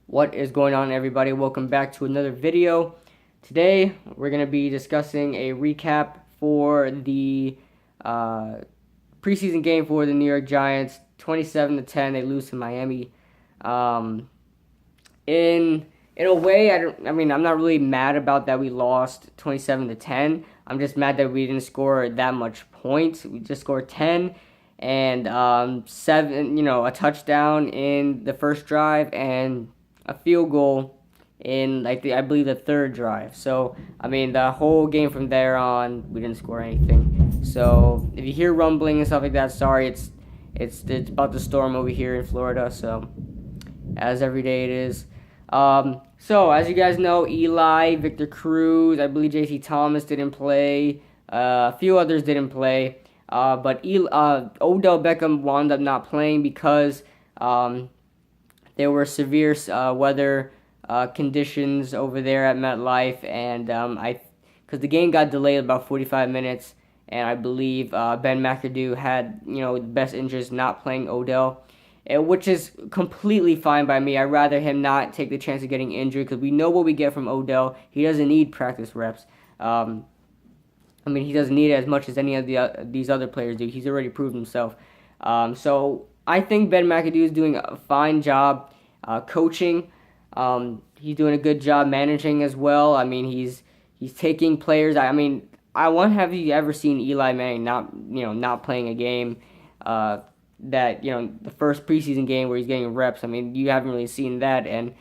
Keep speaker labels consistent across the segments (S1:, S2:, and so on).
S1: What is going on, everybody? Welcome back to another video. Today we're going to be discussing a recap for the preseason game for the New York Giants. 27-10, they lose to Miami. In a way, I'm not really mad about that we lost 27-10. I'm just mad that we didn't score that much points. We just scored 10 and 7, a touchdown in the first drive and a field goal in I believe the third drive. So the whole game from there on, we didn't score anything. So if you hear rumbling and stuff like that, sorry, it's about the storm over here in Florida. So as every day it is. So as you guys know, Eli, Victor Cruz, I believe J.C. Thomas didn't play. A few others didn't play. But Odell Beckham wound up not playing because there were severe weather conditions over there at MetLife, and because the game got delayed about 45 minutes, and I believe Ben McAdoo had the best interest not playing Odell, which is completely fine by me. I'd rather him not take the chance of getting injured because we know what we get from Odell. He doesn't need practice reps. He doesn't need it as much as any of these other players do. He's already proved himself. So I think Ben McAdoo is doing a fine job coaching. He's doing a good job managing as well. He's taking players. I wonder, have you ever seen Eli Manning not playing a game? The first preseason game where he's getting reps. You haven't really seen that, and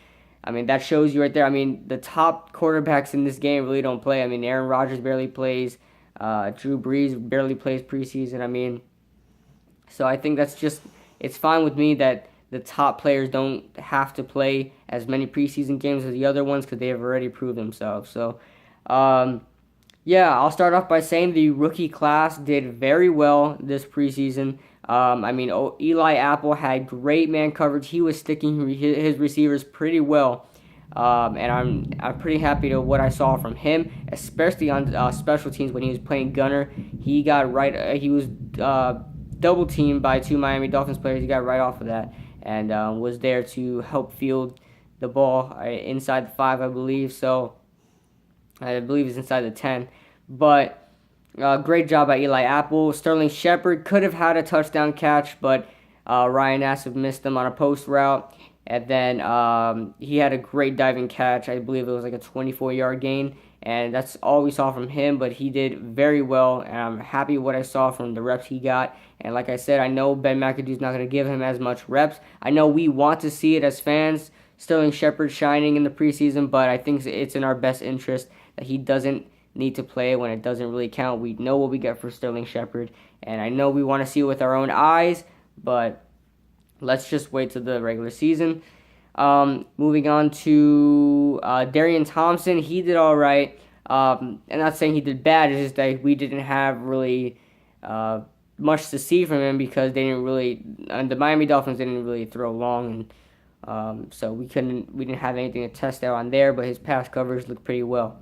S1: that shows you right there. The top quarterbacks in this game really don't play. Aaron Rodgers barely plays. Drew Brees barely plays preseason. So I think it's fine with me that the top players don't have to play as many preseason games as the other ones because they have already proved themselves. So, I'll start off by saying the rookie class did very well this preseason. Eli Apple had great man coverage. He was sticking his receivers pretty well. And I'm pretty happy to what I saw from him, especially on special teams when he was playing gunner. He got right. He was double teamed by two Miami Dolphins players. He got right off of that and was there to help field the ball inside the 5, I believe. So I believe it's inside the 10. But great job by Eli Apple. Sterling Shepard could have had a touchdown catch, but Ryan Nassib missed him on a post route. And then he had a great diving catch. I believe it was like a 24-yard gain. And that's all we saw from him, but he did very well. And I'm happy with what I saw from the reps he got. And like I said, I know Ben McAdoo's not going to give him as much reps. I know we want to see it as fans, Sterling Shepard shining in the preseason, but I think it's in our best interest that he doesn't need to play when it doesn't really count. We know what we get for Sterling Shepard, and I know we want to see it with our own eyes, but let's just wait till the regular season. Moving on to Darian Thompson, he did all right. I'm not saying he did bad, it's just that we didn't have really much to see from him because they didn't really, the Miami Dolphins didn't really throw long, and so we didn't have anything to test out on there, but his pass coverage looked pretty well.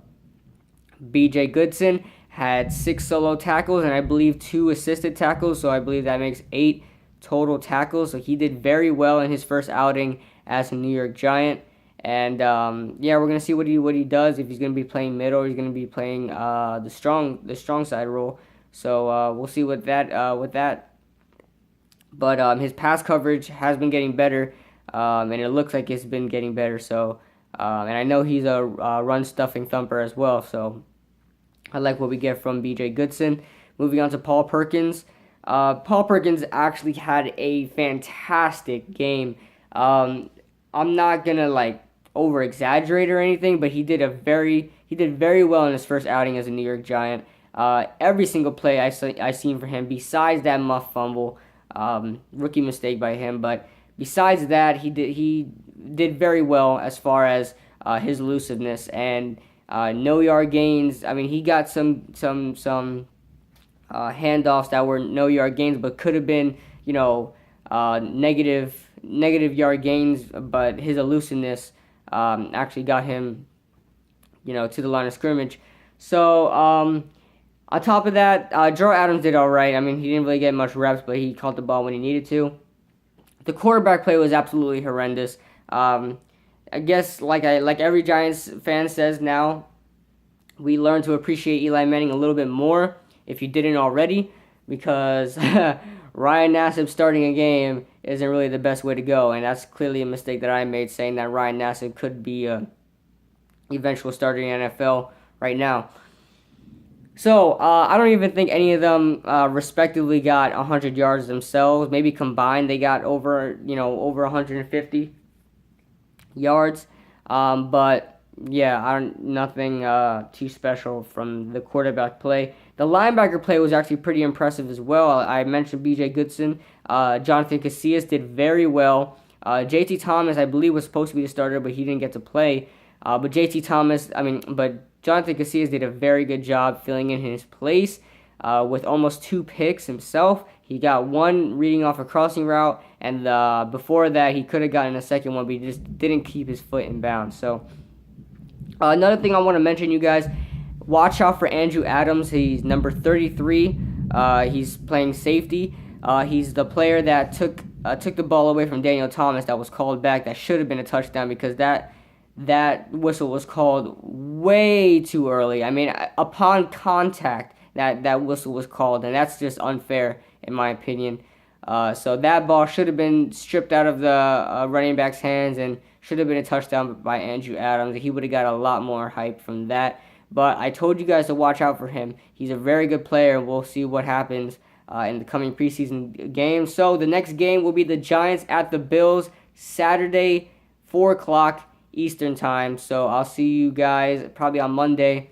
S1: B.J. Goodson had 6 solo tackles and I believe 2 assisted tackles, so I believe that makes 8 total tackles. So he did very well in his first outing as a New York Giant. And we're gonna see what he does, if he's gonna be playing middle or he's gonna be playing the strong side role. So we'll see with that. But his pass coverage has been getting better, and it looks like it's been getting better. So and I know he's a run stuffing thumper as well. So I like what we get from B.J. Goodson. Moving on to Paul Perkins. Paul Perkins actually had a fantastic game. I'm not gonna over exaggerate or anything, but he did very well in his first outing as a New York Giant. Every single play I seen for him, besides that muff fumble, rookie mistake by him, but besides that, he did very well as far as his elusiveness and no yard gains. He got some handoffs that were no yard gains, but could have been negative yard gains. But his elusiveness actually got him to the line of scrimmage. So on top of that, Joe Adams did all right. He didn't really get much reps, but he caught the ball when he needed to. The quarterback play was absolutely horrendous. I guess like every Giants fan says now, we learned to appreciate Eli Manning a little bit more if you didn't already, because Ryan Nassib starting a game isn't really the best way to go, and that's clearly a mistake that I made, saying that Ryan Nassib could be a eventual starter in the NFL right now. So I don't even think any of them respectively got 100 yards themselves. Maybe combined they got over 150 yards. But yeah, nothing too special from the quarterback play. The linebacker play was actually pretty impressive as well. I mentioned B.J. Goodson. Jonathan Casillas did very well. J.T. Thomas, I believe, was supposed to be the starter, but he didn't get to play. But Jonathan Casillas did a very good job filling in his place with almost 2 picks himself. He got one reading off a crossing route, and before that, he could have gotten a second one, but he just didn't keep his foot in bounds. So another thing I want to mention, you guys, watch out for Andrew Adams. He's number 33. He's playing safety. He's the player that took the ball away from Daniel Thomas that was called back. That should have been a touchdown because that whistle was called way too early. I mean, upon contact, that whistle was called, and that's just unfair in my opinion. So that ball should have been stripped out of the running back's hands and should have been a touchdown by Andrew Adams. He would have got a lot more hype from that. But I told you guys to watch out for him. He's a very good player. We'll see what happens in the coming preseason games. So the next game will be the Giants at the Bills, Saturday, 4 o'clock Eastern time. So I'll see you guys probably on Monday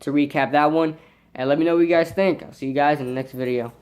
S1: to recap that one. And let me know what you guys think. I'll see you guys in the next video.